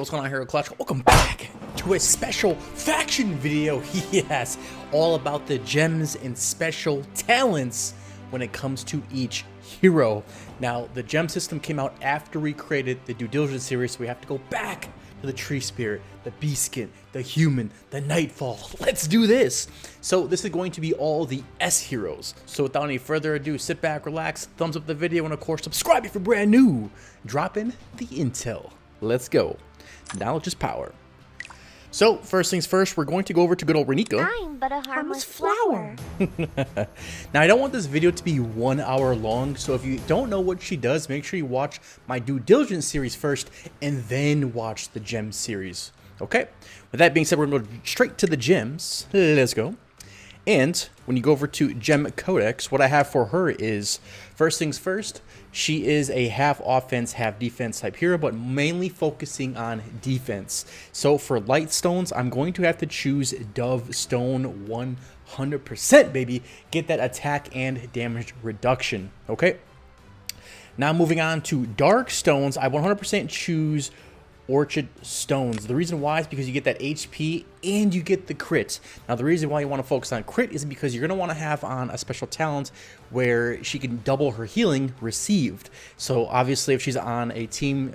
what's going on here, Clut? Welcome back to a special faction video. Yes, all about the gems and special talents when it comes to each hero. Now, the gem system came out after we created the Due Diligence series, so we have to go back to the Tree Spirit, the Beast Skin, the Human, the Nightfall. Let's do this. So this is going to be all the S heroes. So without any further ado, sit back, relax, thumbs up the video, and of course, subscribe if you're brand new. Drop in the intel. Let's go. Knowledge is power. So, first things first, we're going to go over to good old Renika. I'm but a harmless flower. Now, I don't want this video to be 1 hour long, so if you don't know what she does, make sure you watch my Due Diligence series first, and then watch the Gem series. Okay? With that being said, we're going to go straight to the gems. Let's go. And when you go over to Gem Codex, what I have for her is, first things first, she is a half offense, half defense type hero, but mainly focusing on defense. So for light stones, I'm going to have to choose Dove Stone 100%, baby. Get that attack and damage reduction, okay? Now moving on to dark stones, I 100% choose Orchid Stones. The reason why is because you get that HP and you get the crit. Now the reason why you want to focus on crit is because you're going to want to have on a special talent where she can double her healing received. So obviously if she's on a team,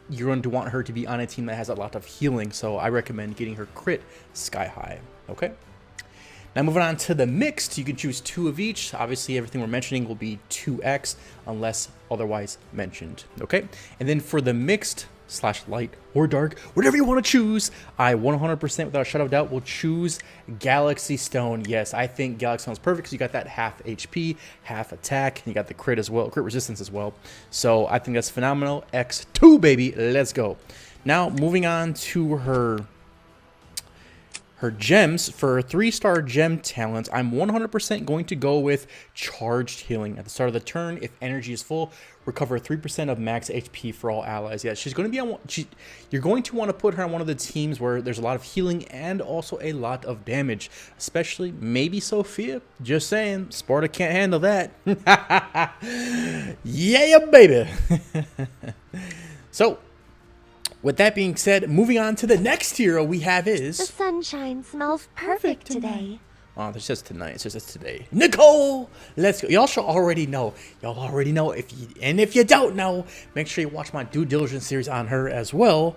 you're going to want her to be on a team that has a lot of healing. So I recommend getting her crit sky high. Okay. Now moving on to the mixed, you can choose 2 of each. Obviously everything we're mentioning will be 2x unless otherwise mentioned. Okay. And then for the mixed / light or dark, whatever you want to choose, I 100% without a shadow of doubt will choose Galaxy Stone. Yes, I think Galaxy Stone is perfect because you got that half HP, half attack, and you got the crit as well, crit resistance as well. So I think that's phenomenal. X2, baby, let's go. Now moving on to her gems. For 3-star gem talents, I'm 100% going to go with charged healing. At the start of the turn, if energy is full, recover 3% of max HP for all allies. Yeah, she's going to be on. You're going to want to put her on one of the teams where there's a lot of healing and also a lot of damage, especially maybe Sophia. Just saying, Sparta can't handle that. Yeah, baby. So, with that being said, moving on to the next hero we have is... The sunshine smells perfect today. Oh, it's just tonight. It's just today. Nicole! Let's go. Y'all should already know. Y'all already know. If you don't know, make sure you watch my Due Diligence series on her as well.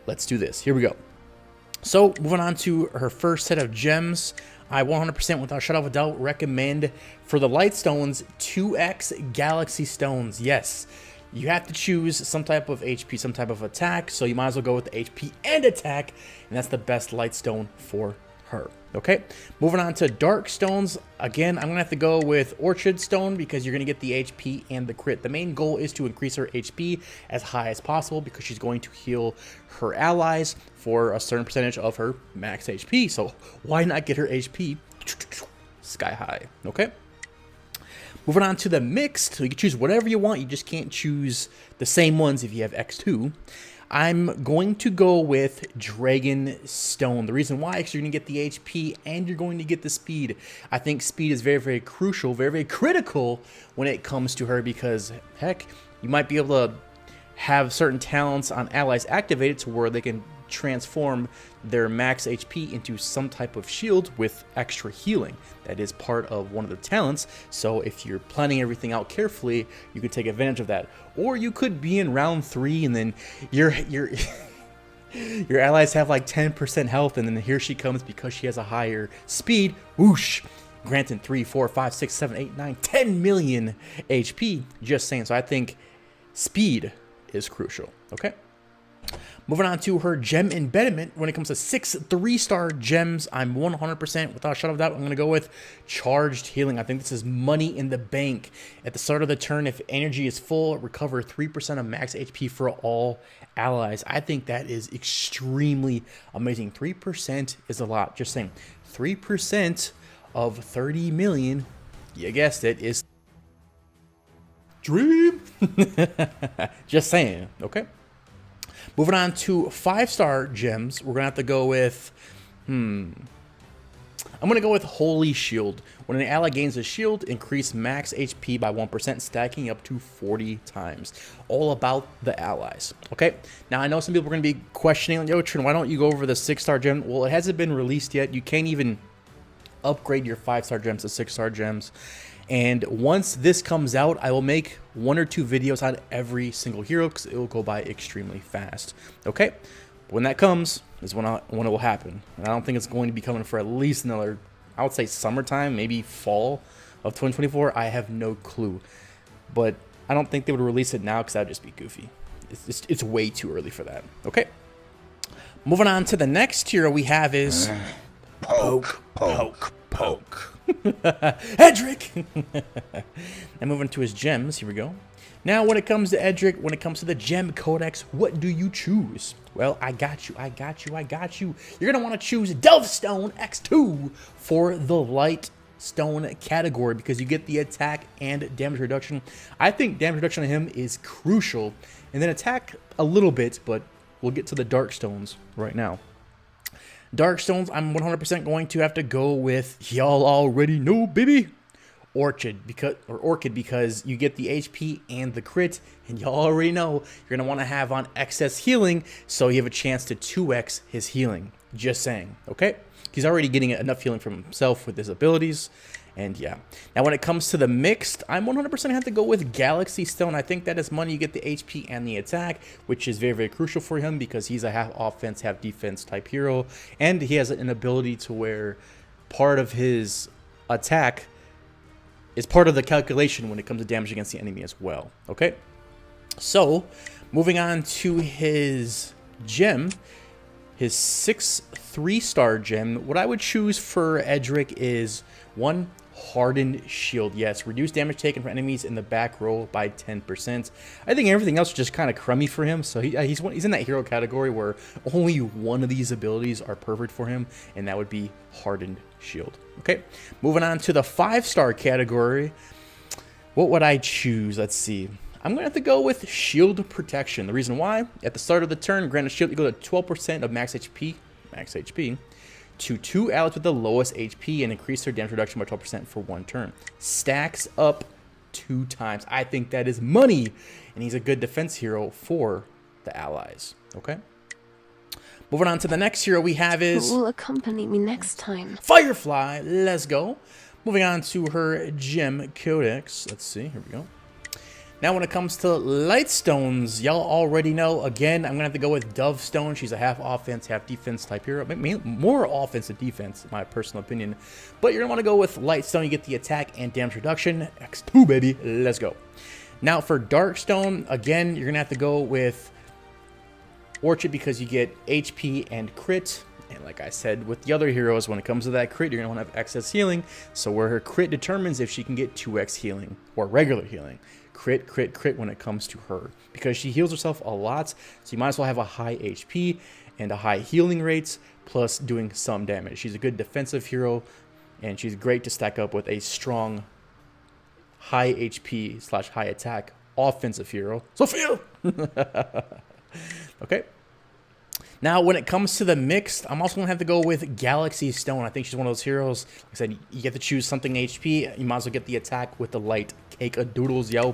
Let's do this. Here we go. So, moving on to her first set of gems. I 100% without a shadow of a doubt recommend for the light stones 2x Galaxy Stones. Yes. You have to choose some type of HP, some type of attack, so you might as well go with the HP and attack, and that's the best light stone for her. Okay, moving on to dark stones. Again, I'm gonna have to go with Orchid Stone because you're gonna get the HP and the crit. The main goal is to increase her HP as high as possible because she's going to heal her allies for a certain percentage of her max HP. So why not get her HP sky high? Okay. Moving on to the mixed, so you can choose whatever you want. You just can't choose the same ones if you have X2. I'm going to go with Dragon Stone. The reason why is you're going to get the HP and you're going to get the speed. I think speed is very, very crucial, very, very critical when it comes to her because, heck, you might be able to have certain talents on allies activated to where they can transform their max HP into some type of shield with extra healing. That is part of one of the talents. So if you're planning everything out carefully, you could take advantage of that. Or you could be in round 3 and then your allies have like 10% health and then here she comes because she has a higher speed. Whoosh! Granted 3, 4, 5, 6, 7, 8, 9, 10 million HP. Just saying. So I think speed is crucial. Okay. Moving on to her gem embedment. When it comes to 6 3-star gems, I'm 100% without a shadow of doubt. I'm going to go with charged healing. I think this is money in the bank. At the start of the turn, if energy is full, recover 3% of max HP for all allies. I think that is extremely amazing. 3% is a lot. Just saying. 3% of 30 million, you guessed it, is dream. Just saying. Okay. Moving on to 5-star gems, we're going to have to go with, I'm going to go with Holy Shield. When an ally gains a shield, increase max HP by 1%, stacking up to 40 times. All about the allies. Okay, now I know some people are going to be questioning, yo, Trin, why don't you go over the 6-star gem? Well, it hasn't been released yet. You can't even upgrade your 5-star gems to 6-star gems. And once this comes out, I will make 1 or 2 videos on every single hero because it will go by extremely fast. Okay, when that comes is when it will happen. And I don't think it's going to be coming for at least another, I would say summertime, maybe fall of 2024. I have no clue, but I don't think they would release it now because that would just be goofy. It's way too early for that. Okay, moving on to the next hero we have is Poke. Edric. And moving to his gems, here we go. Now, when it comes to Edric, when it comes to the gem codex, what do you choose? Well, I got you. You're gonna want to choose Dovestone X2 for the light stone category because you get the attack and damage reduction. I think damage reduction on him is crucial, and then attack a little bit, but we'll get to the dark stones right now. Dark stones, I'm 100% going to have to go with, y'all already know, baby, Orchid, because you get the HP and the crit, and y'all already know you're going to want to have on excess healing, so you have a chance to 2x his healing. Just saying, okay? He's already getting enough healing from himself with his abilities, and yeah. Now, when it comes to the mixed, I'm 100% have to go with Galaxy Stone. I think that is money. You get the HP and the attack, which is very, very crucial for him because he's a half offense, half defense type hero, and he has an ability to where part of his attack is part of the calculation when it comes to damage against the enemy as well. Okay, so moving on to his gem, his 3-star gem. What I would choose for Edric is 1, Hardened Shield. Yes, reduce damage taken from enemies in the back row by 10%. I think everything else is just kind of crummy for him, so he's in that hero category where only one of these abilities are perfect for him, and that would be Hardened Shield. Okay, moving on to the 5-star category. What would I choose? Let's see. I'm going to have to go with Shield Protection. The reason why, at the start of the turn, grant a shield equal to 12% of max HP, to 2 allies with the lowest HP and increase their damage reduction by 12% for 1 turn. Stacks up 2 times. I think that is money, and he's a good defense hero for the allies. Okay. Moving on to the next hero we have is... Who will accompany me next time? Firefly. Let's go. Moving on to her gem codex. Let's see. Here we go. Now, when it comes to light stones, y'all already know. Again, I'm going to have to go with Dovestone. She's a half offense, half defense type hero. More offense than defense, in my personal opinion. But you're going to want to go with light stone. You get the attack and damage reduction. X2, baby. Let's go. Now, for dark stone, again, you're going to have to go with Orchid because you get HP and crit. And like I said, with the other heroes, when it comes to that crit, you're going to want to have excess healing. So where her crit determines if she can get 2x healing or regular healing. Crit when it comes to her because she heals herself a lot, so you might as well have a high HP and a high healing rates plus doing some damage. She's a good defensive hero, and she's great to stack up with a strong high HP / high attack offensive hero. Sophia! Okay. Now, when it comes to the mixed, I'm also going to have to go with Galaxy Stone. I think she's one of those heroes. Like I said, you get to choose something HP. You might as well get the attack with the light. Cake of doodles, yo.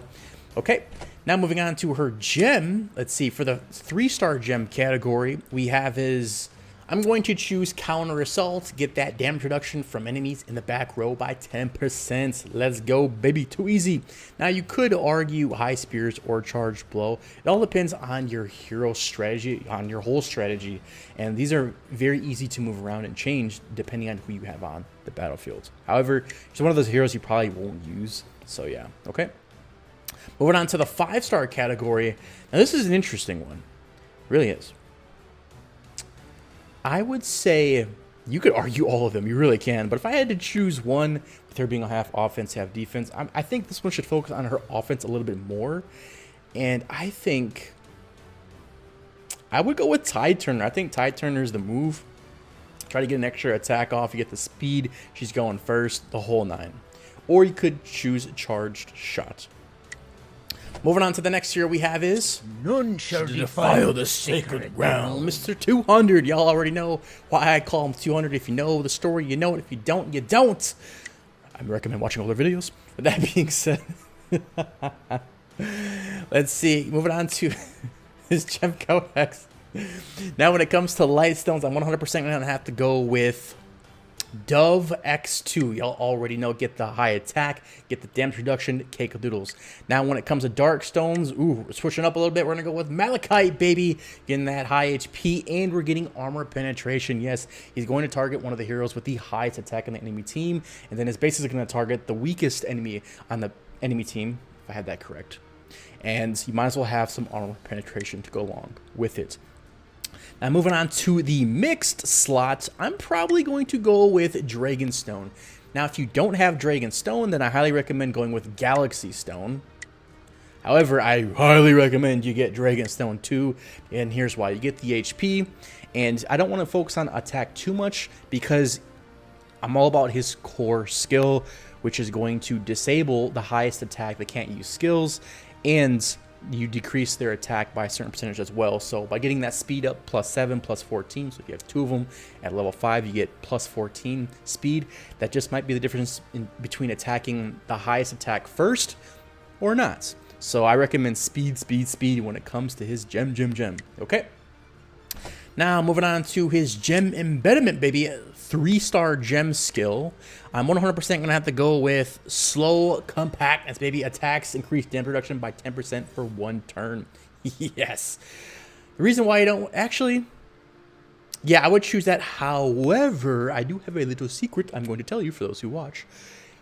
Okay, now moving on to her gem. Let's see, for the 3-star gem category, we have his... I'm going to choose Counter Assault. Get that damage reduction from enemies in the back row by 10%. Let's go, baby. Too easy. Now, you could argue High Spears or Charged Blow. It all depends on your hero strategy, on your whole strategy. And these are very easy to move around and change depending on who you have on the battlefield. However, she's one of those heroes you probably won't use. So, yeah. Okay. Moving on to the 5-star category. Now, this is an interesting one. It really is. I would say you could argue all of them. You really can. But if I had to choose one, with her being a half offense, half defense, I think this one should focus on her offense a little bit more. And I think I would go with Tide Turner. I think Tide Turner is the move. Try to get an extra attack off. You get the speed. She's going first, the whole 9. Or you could choose Charged Shot. Moving on to the next hero we have is None shall Defile the Sacred Ground, Mr. 200. Y'all already know why I call him 200. If you know the story, you know it. If you don't, you don't. I recommend watching older videos. With that being said, let's see. Moving on to his gem codex. Now, when it comes to light stones, I'm 100% going to have to go with Dove X2. Y'all already know, get the high attack, get the damage reduction, cake of doodles. Now, when it comes to dark stones, ooh, switching up a little bit, we're going to go with Malachite, baby. Getting that high HP, and we're getting armor penetration. Yes, he's going to target one of the heroes with the highest attack on the enemy team, and then his base is going to target the weakest enemy on the enemy team, if I had that correct. And you might as well have some armor penetration to go along with it. Now, moving on to the mixed slot, I'm probably going to go with Dragonstone. Now, if you don't have Dragonstone, then I highly recommend going with Galaxy Stone. However, I highly recommend you get Dragonstone too, and here's why. You get the HP, and I don't want to focus on attack too much because I'm all about his core skill, which is going to disable the highest attack that can't use skills, and you decrease their attack by a certain percentage as well. So by getting that speed up, +7, +14, so if you have 2 of them at level 5, you get +14 speed. That just might be the difference in between attacking the highest attack first or not. So I recommend speed, speed, speed when it comes to his gem. Okay? Now, moving on to his gem embedment, baby. 3-star gem skill. I'm 100% going to have to go with slow compactness, baby. Attacks increase damage reduction by 10% for 1 turn. Yes. The reason why I don't actually, yeah, I would choose that. However, I do have a little secret I'm going to tell you for those who watch.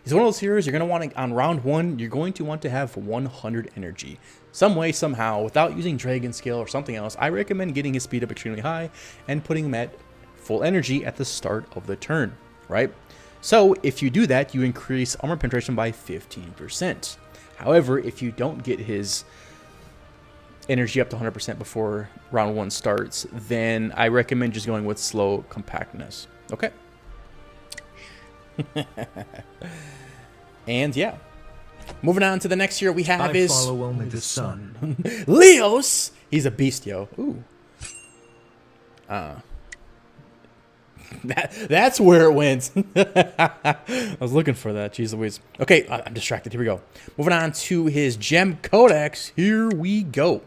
He's one of those heroes you're going to want to, on round 1, you're going to want to have 100 energy. Some way, somehow, without using Dragon Scale or something else, I recommend getting his speed up extremely high and putting him at full energy at the start of the turn, right? So if you do that, you increase armor penetration by 15%. However, if you don't get his energy up to 100% before round 1 starts, then I recommend just going with slow compactness. Okay? And yeah. Moving on to the next hero we have I is follow only the sun. Leos. He's a beast, yo. Ooh. That's where it went. I was looking for that. Jeez Louise. Okay, I'm distracted. Here we go. Moving on to his gem codex. Here we go.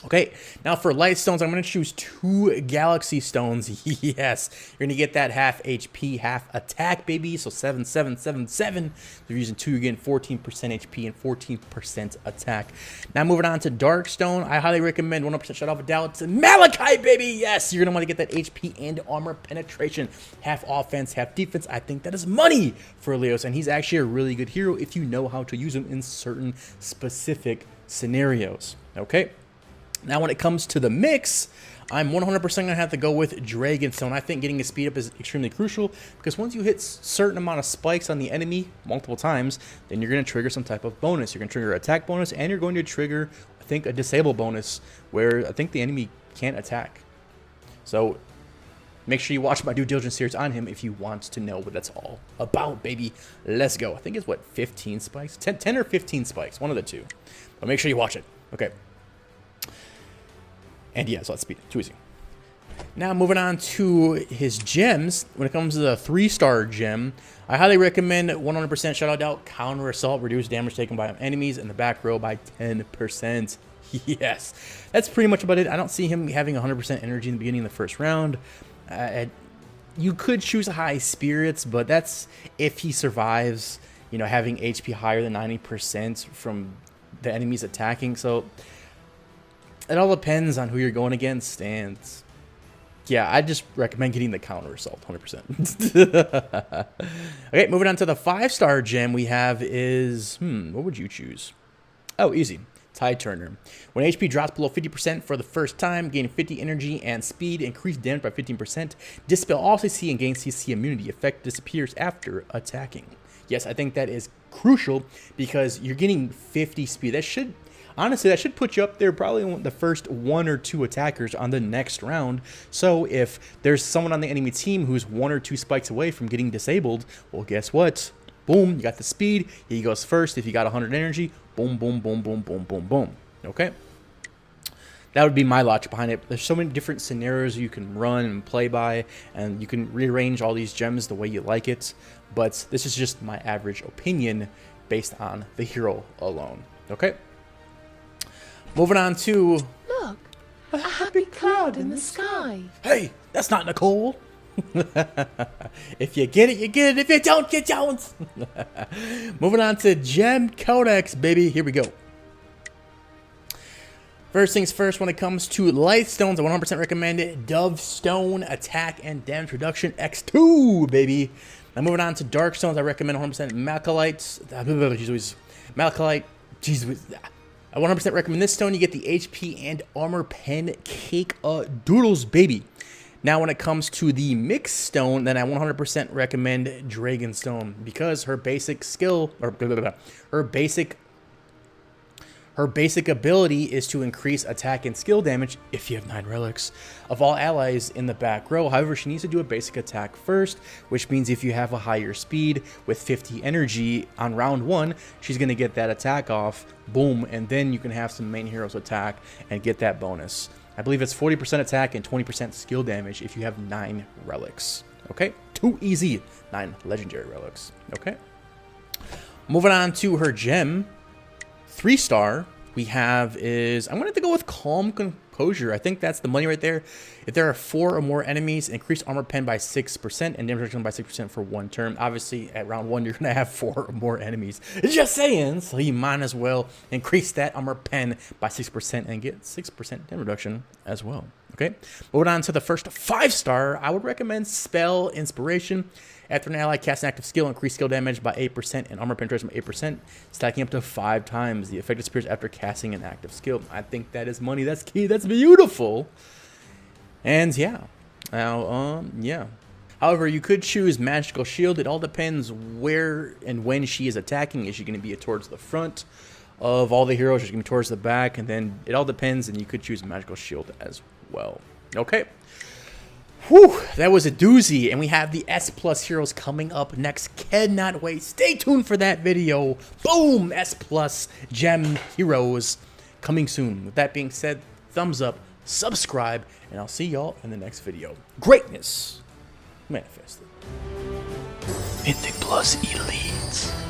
Okay, now for light stones, I'm going to choose 2 galaxy stones. Yes, you're going to get that half HP, half attack, baby. So 7, 7, 7, 7. If you're using 2, you're getting 14% HP and 14% attack. Now moving on to dark stone, I highly recommend 100% shut off a doubt to Malachite, baby. Yes, you're going to want to get that HP and armor penetration. Half offense, half defense. I think that is money for Leos, and he's actually a really good hero if you know how to use him in certain specific scenarios. Okay. Now, when it comes to the mix, I'm 100% going to have to go with Dragonstone. I think getting his speed up is extremely crucial because once you hit certain amount of spikes on the enemy multiple times, then you're going to trigger some type of bonus. You're going to trigger attack bonus, and you're going to trigger, I think, a disable bonus where I think the enemy can't attack. So make sure you watch my due diligence series on him if you want to know what that's all about, baby. Let's go. I think it's, what, 15 spikes? 10 or 15 spikes, one of the two. But make sure you watch it. Okay. And yeah, so let's speed it. Too easy. Now, moving on to his gems. When it comes to the 3-star gem, I highly recommend 100% Shutout Doubt, Counter Assault, reduce damage taken by enemies in the back row by 10%. Yes, that's pretty much about it. I don't see him having 100% energy in the beginning of the first round. You could choose a high spirits, but that's if he survives, you know, having HP higher than 90% from the enemies attacking. So it all depends on who you're going against, and yeah, I just recommend getting the counter assault 100%. Okay, moving on to the 5-star gem we have is, what would you choose? Oh, easy. Tide Turner. When HP drops below 50% for the first time, gain 50 energy and speed, increase damage by 15%, dispel all CC and gain CC immunity. Effect disappears after attacking. Yes, I think that is crucial because you're getting 50 speed. That should, honestly, that should put you up there probably the first 1 or 2 attackers on the next round. So if there's someone on the enemy team who's 1 or 2 spikes away from getting disabled, well, guess what? Boom, you got the speed. He goes first. If you got 100 energy, boom, boom, boom, boom, boom, boom, boom. Okay? That would be my logic behind it. There's so many different scenarios you can run and play by, and you can rearrange all these gems the way you like it. But this is just my average opinion based on the hero alone. Okay? Moving on to... Look, a happy cloud in the sky. Hey, that's not Nicole. If you get it, you get it. If you don't, you don't. Moving on to Gem Codex, baby. Here we go. First things first, when it comes to light stones, I 100% recommend it. Dove Stone, attack and damage reduction X2, baby. Now moving on to dark stones, I recommend 100% Malachite. Malachite. Jeez, I 100% recommend this stone. You get the HP and armor pen cake doodles, baby. Now when it comes to the mixed stone, then I 100% recommend Dragonstone because her basic skill, or her basic ability is to increase attack and skill damage if you have 9 relics of all allies in the back row. However, she needs to do a basic attack first, which means if you have a higher speed with 50 energy on round 1, she's going to get that attack off, boom, and then you can have some main heroes attack and get that bonus. I believe it's 40% attack and 20% skill damage if you have 9 relics. Okay? Too easy. 9 legendary relics. Okay? Moving on to her gem. 3-star we have is, I'm going to have to go with Calm Composure. I think that's the money right there. If there are 4 or more enemies, increase armor pen by 6% and damage reduction by 6% for 1 turn. Obviously, at round 1, you're going to have 4 or more enemies. Just saying. So you might as well increase that armor pen by 6% and get 6% damage reduction as well. Okay? Moving on to the first 5-star, I would recommend Spell Inspiration. After an ally casts an active skill, increase skill damage by 8% and armor penetration by 8%, stacking up to 5 times. The effect disappears after casting an active skill. I think that is money. That's key. That's beautiful. And yeah. Now, yeah. However, you could choose Magical Shield. It all depends where and when she is attacking. Is she going to be towards the front of all the heroes? Is she going to be towards the back? And then it all depends, and you could choose Magical Shield as well. Okay. Whew, that was a doozy, and we have the S+ heroes coming up next. Cannot wait. Stay tuned for that video. Boom! S+ gem heroes coming soon. With that being said, thumbs up, subscribe, and I'll see y'all in the next video. Greatness manifested. Mythic Plus Elites.